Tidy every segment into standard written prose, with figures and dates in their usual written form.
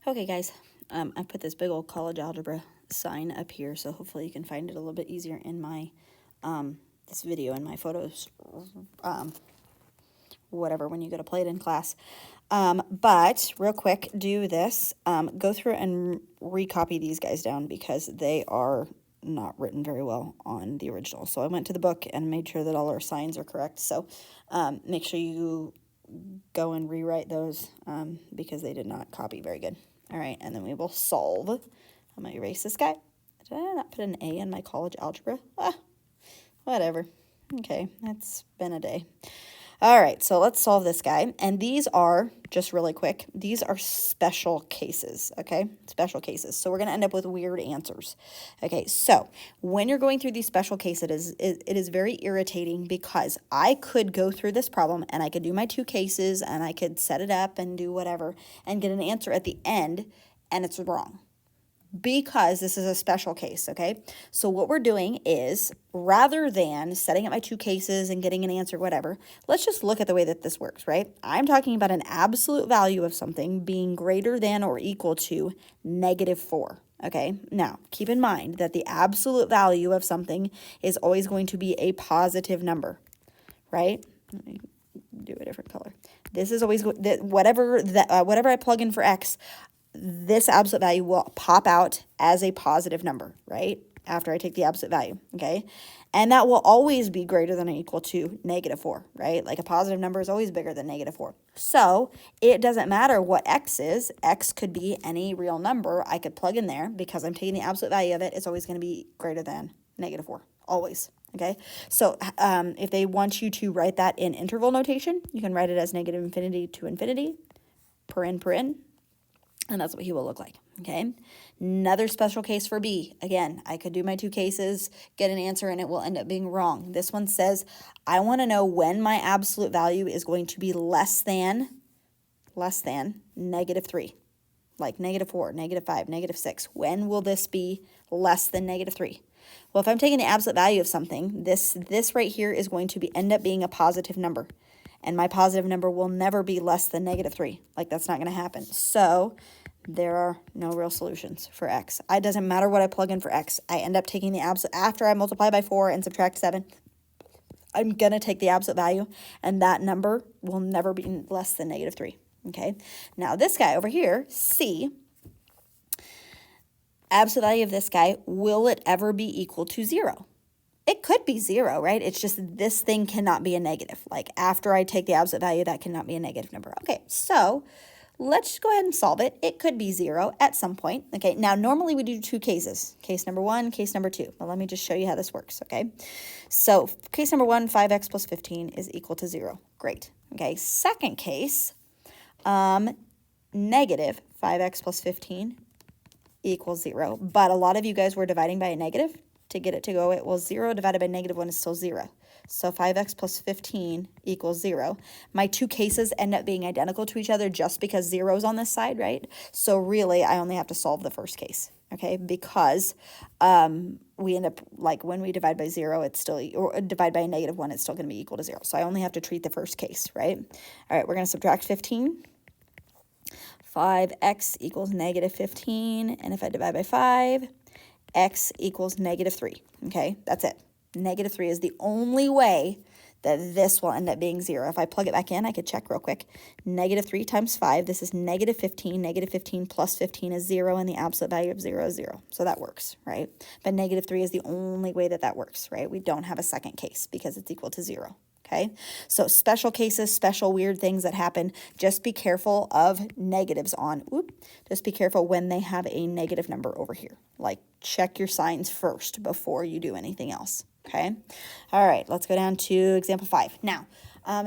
Okay, guys, I put this big old college algebra sign up here, so hopefully you can find it a little bit easier in my, this video and my photos, whatever, when you go to play it in class. But real quick, do this, go through and recopy these guys down because they are not written very well on the original. So I went to the book and made sure that all our signs are correct. So make sure you go and rewrite those because they did not copy very good. All right, and then we will solve. I'm going to erase this guy. Did I not put an A in my college algebra? Whatever. Okay, it's been a day. All right, so let's solve this guy. And these are, just really quick, these are special cases, okay? Special cases. So we're going to end up with weird answers. Okay, so when you're going through these special cases, it is very irritating because I could go through this problem and I could do my two cases and I could set it up and do whatever and get an answer at the end and it's wrong. Because this is a special case, okay? So what we're doing is, rather than setting up my two cases and getting an answer, whatever, let's just look at the way that this works, right? I'm talking about an absolute value of something being greater than or equal to -4, okay? Now, keep in mind that the absolute value of something is always going to be a positive number, right? Let me do a different color. This is always, whatever I plug in for x, this absolute value will pop out as a positive number, right? After I take the absolute value, okay? And that will always be greater than or equal to -4, right? Like a positive number is always bigger than -4. So it doesn't matter what x is. X could be any real number I could plug in there because I'm taking the absolute value of it. It's always going to be greater than -4, always. Okay, so if they want you to write that in interval notation, you can write it as -infinity to infinity, per n, and that's what he will look like, okay? Another special case for B. Again, I could do my two cases, get an answer, and it will end up being wrong. This one says, I want to know when my absolute value is going to be less than -3. Like -4, -5, -6. When will this be less than -3? Well, if I'm taking the absolute value of something, this right here is going to end up being a positive number. And my positive number will never be less than -3. Like, that's not going to happen. So there are no real solutions for x. It doesn't matter what I plug in for x. I end up taking the absolute, after I multiply by 4 and subtract 7, I'm going to take the absolute value, and that number will never be less than -3. Okay? Now, this guy over here, C, absolute value of this guy, will it ever be equal to 0? It could be 0, right? It's just this thing cannot be a negative. Like, after I take the absolute value, that cannot be a negative number. Okay, so let's go ahead and solve it. It could be 0 at some point. Okay, now normally we do two cases. Case number 1, case number 2. Well, let me just show you how this works, okay? So case number 1, 5x plus 15 is equal to 0. Great. Okay, second case, negative 5x plus 15 equals 0. But a lot of you guys were dividing by a negative to get it to go, well, 0 divided by -1 is still 0. So 5x plus 15 equals 0. My two cases end up being identical to each other just because 0 is on this side, right? So really, I only have to solve the first case, okay? Because we end up, like, when we divide by 0, it's still, or divide by a -1, it's still going to be equal to 0. So I only have to treat the first case, right? All right, we're going to subtract 15. 5x equals -15. And if I divide by 5, x equals -3, okay? That's it. -3 is the only way that this will end up being 0. If I plug it back in, I could check real quick. -3 times 5, this is -15. -15 plus 15 is 0, and the absolute value of 0 is 0. So that works, right? But -3 is the only way that works, right? We don't have a second case because it's equal to 0. Okay, so special cases, special weird things that happen. Just be careful of negatives on. Just be careful when they have a negative number over here. Like, check your signs first before you do anything else. Okay, all right, let's go down to example 5. Now,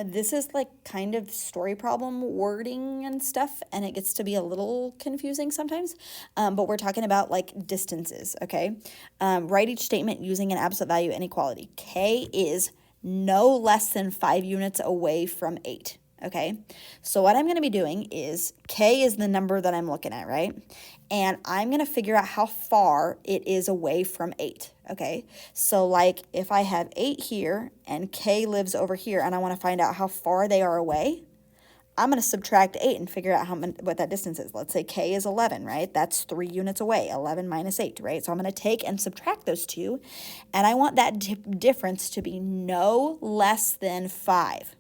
this is like kind of story problem wording and stuff, and it gets to be a little confusing sometimes, but we're talking about like distances, okay? Write each statement using an absolute value inequality. K is no less than 5 units away from 8, okay? So what I'm going to be doing is, K is the number that I'm looking at, right? And I'm going to figure out how far it is away from 8, okay? So like if I have 8 here and K lives over here and I want to find out how far they are away, I'm going to subtract 8 and figure out what that distance is. Let's say k is 11, right? That's 3 units away, 11 minus 8, right? So I'm going to take and subtract those two, and I want that difference to be no less than 5,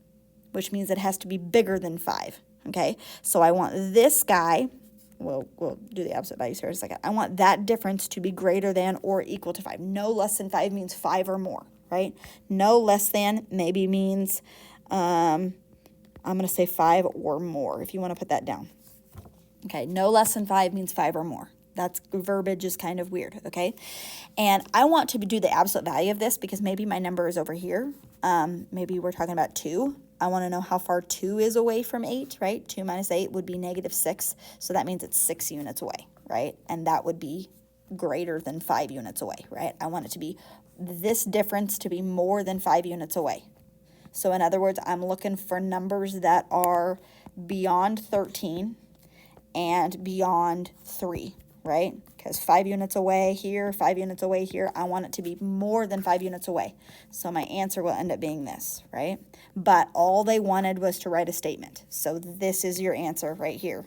which means it has to be bigger than 5, okay? So I want this guy, we'll do the opposite values here in a second. I want that difference to be greater than or equal to 5. No less than 5 means 5 or more, right? No less than maybe means, I'm going to say 5 or more if you want to put that down. Okay, no less than 5 means 5 or more. That's verbiage is kind of weird, okay? And I want to do the absolute value of this because maybe my number is over here. Maybe we're talking about 2. I want to know how far 2 is away from 8, right? 2 minus 8 would be negative 6. So that means it's 6 units away, right? And that would be greater than 5 units away, right? I want it to be this difference to be more than 5 units away. So in other words, I'm looking for numbers that are beyond 13 and beyond 3, right? Because 5 units away here, 5 units away here, I want it to be more than 5 units away. So my answer will end up being this, right? But all they wanted was to write a statement. So this is your answer right here.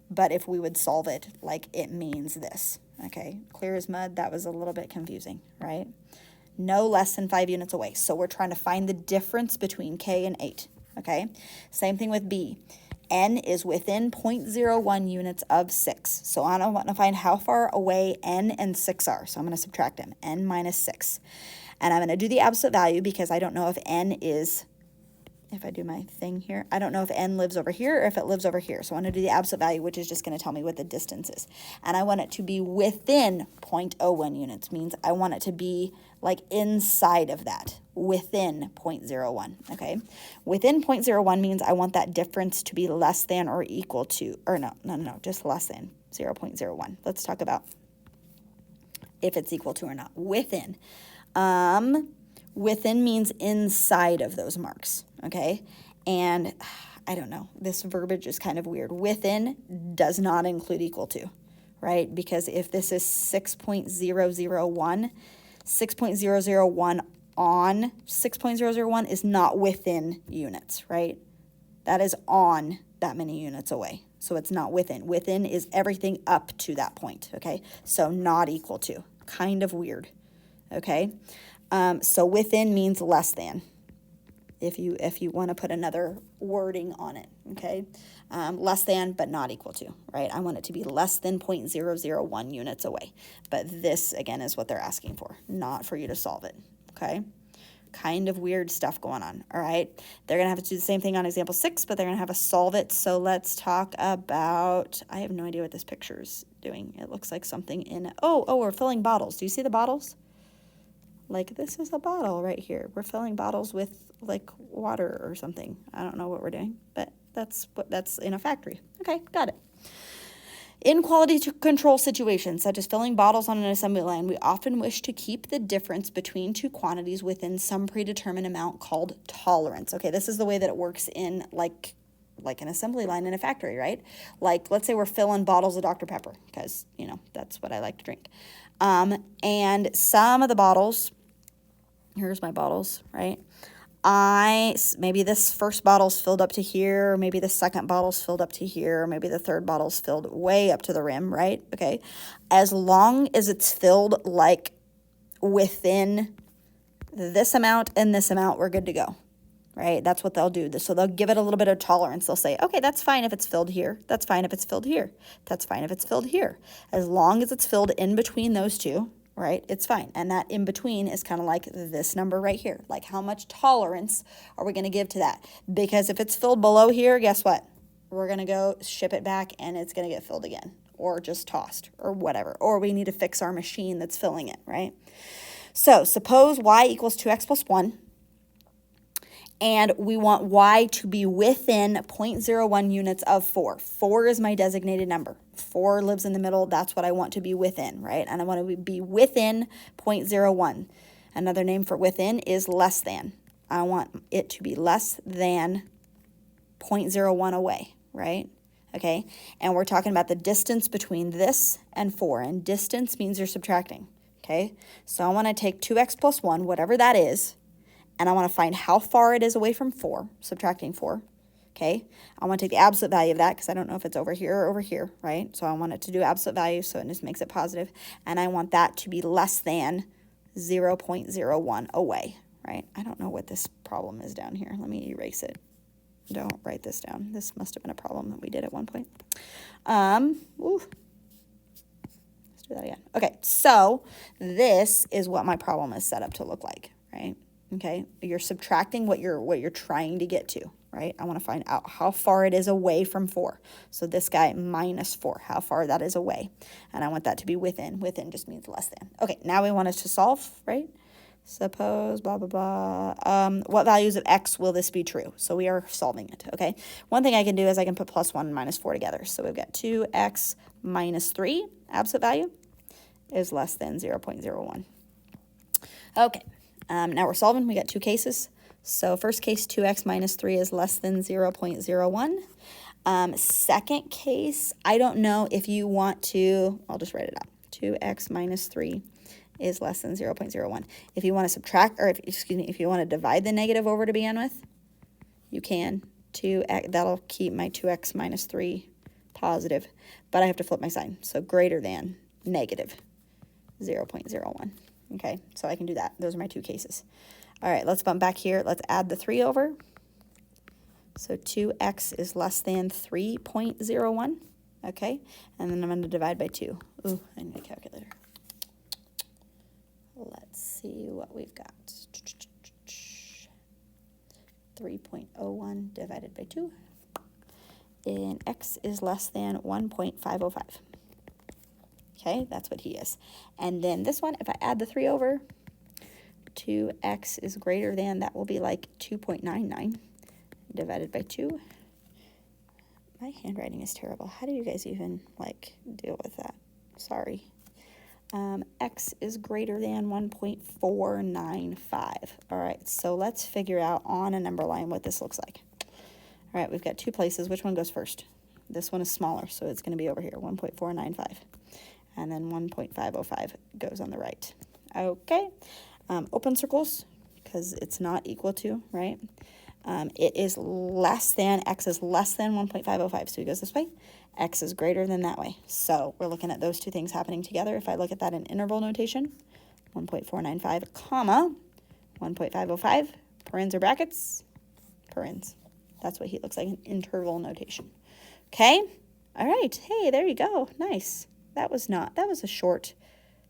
But if we would solve it, like it means this, okay? Clear as mud, that was a little bit confusing, right? No less than 5 units away. So we're trying to find the difference between k and 8, okay? Same thing with b. N is within 0.01 units of 6. So I want to find how far away n and 6 are. So I'm going to subtract them, n minus 6. And I'm going to do the absolute value because I don't know if n is, if I do my thing here, I don't know if n lives over here or if it lives over here. So I want to do the absolute value, which is just going to tell me what the distance is. And I want it to be within 0.01 units, means I want it to be like inside of that, within 0.01, okay? Within 0.01 means I want that difference to be less than or equal to, or no, just less than 0.01. Let's talk about if it's equal to or not. Within. Within means inside of those marks, okay? And I don't know, this verbiage is kind of weird. Within does not include equal to, right? Because if this is 6.001, 6.001 on 6.001 is not within units, right? That is on that many units away. So it's not within. Within is everything up to that point, okay? So not equal to. Kind of weird, okay? So within means less than, if you want to put another wording on it, okay? Less than, but not equal to, right? I want it to be less than 0.001 units away. But this, again, is what they're asking for, not for you to solve it, okay? Kind of weird stuff going on, all right? They're going to have to do the same thing on example 6, but they're going to have to solve it. So let's talk about, I have no idea what this picture is doing. It looks like something in, we're filling bottles. Do you see the bottles? Like, this is a bottle right here. We're filling bottles with, like, water or something. I don't know what we're doing, but that's in a factory. Okay, got it. In quality control situations, such as filling bottles on an assembly line, we often wish to keep the difference between two quantities within some predetermined amount called tolerance. Okay, this is the way that it works in, like an assembly line in a factory, right? Like, let's say we're filling bottles of Dr. Pepper, because, that's what I like to drink. And some of the bottles, here's my bottles, right? Maybe this first bottle's filled up to here, maybe the second bottle's filled up to here, maybe the third bottle's filled way up to the rim, right? Okay. As long as it's filled like within this amount and this amount, we're good to go, right? That's what they'll do. So they'll give it a little bit of tolerance. They'll say, okay, that's fine if it's filled here. That's fine if it's filled here. That's fine if it's filled here. As long as it's filled in between those two, right, it's fine. And that in between is kind of like this number right here. Like, how much tolerance are we going to give to that? Because if it's filled below here, guess what? We're going to go ship it back and it's going to get filled again, or just tossed, or whatever. Or we need to fix our machine that's filling it, right? So suppose y equals 2x plus 1. And we want y to be within 0.01 units of 4. 4 is my designated number. 4 lives in the middle. That's what I want to be within, right? And I want to be within 0.01. Another name for within is less than. I want it to be less than 0.01 away, right? Okay, and we're talking about the distance between this and 4. And distance means you're subtracting, okay? So I want to take 2x plus 1, whatever that is, and I want to find how far it is away from 4, subtracting 4, okay? I want to take the absolute value of that because I don't know if it's over here or over here, right? So I want it to do absolute value, so it just makes it positive, and I want that to be less than 0.01 away, right? I don't know what this problem is down here. Let me erase it. Don't write this down. This must have been a problem that we did at one point. Let's do that again. Okay, so this is what my problem is set up to look like, right? Okay, you're subtracting what you're trying to get to, right? I want to find out how far it is away from 4. So this guy minus 4, how far that is away. And I want that to be within. Within just means less than. Okay, now we want it to solve, right? Suppose, blah, blah, blah. What values of x will this be true? So we are solving it, okay? One thing I can do is I can put plus 1 and minus 4 together. So we've got 2x minus 3, absolute value, is less than 0.01. Okay, now we're solving. We got 2 cases. So first case, 2x minus 3 is less than 0.01. Second case, I don't know if you want to, I'll just write it out. 2x minus 3 is less than 0.01. If you want to subtract, or if you want to divide the negative over to begin with, you can. 2x, that'll keep my 2x minus 3 positive, but I have to flip my sign. So greater than negative 0.01. Okay, so I can do that. Those are my 2 cases. All right, let's bump back here. Let's add the 3 over. So 2x is less than 3.01. Okay, and then I'm going to divide by 2. Ooh, I need a calculator. Let's see what we've got. 3.01 divided by 2. And x is less than 1.505. Okay, that's what he is. And then this one, if I add the 3 over, 2x is greater than, that will be like 2.99 divided by 2. My handwriting is terrible. How do you guys even, like, deal with that? Sorry. X is greater than 1.495. All right, so let's figure out on a number line what this looks like. All right, we've got 2 places. Which one goes first? This one is smaller, so it's going to be over here, 1.495. And then 1.505 goes on the right. Okay, open circles, because it's not equal to, right? It is less than, x is less than 1.505, so he goes this way. X is greater than that way. So we're looking at those 2 things happening together. If I look at that in interval notation, 1.495, comma, 1.505, parens or brackets, parens. That's what he looks like in interval notation. Okay? All right. Hey, there you go. Nice. That was a short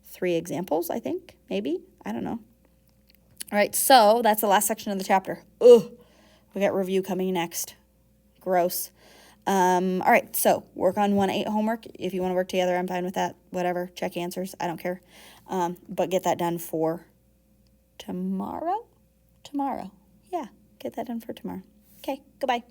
3 examples, I think, maybe. I don't know. All right, so that's the last section of the chapter. Ugh. We got review coming next. Gross. All right, so work on 1-8 homework. If you want to work together, I'm fine with that. Whatever, check answers. I don't care. But get that done for tomorrow? Tomorrow. Yeah, get that done for tomorrow. Okay, goodbye.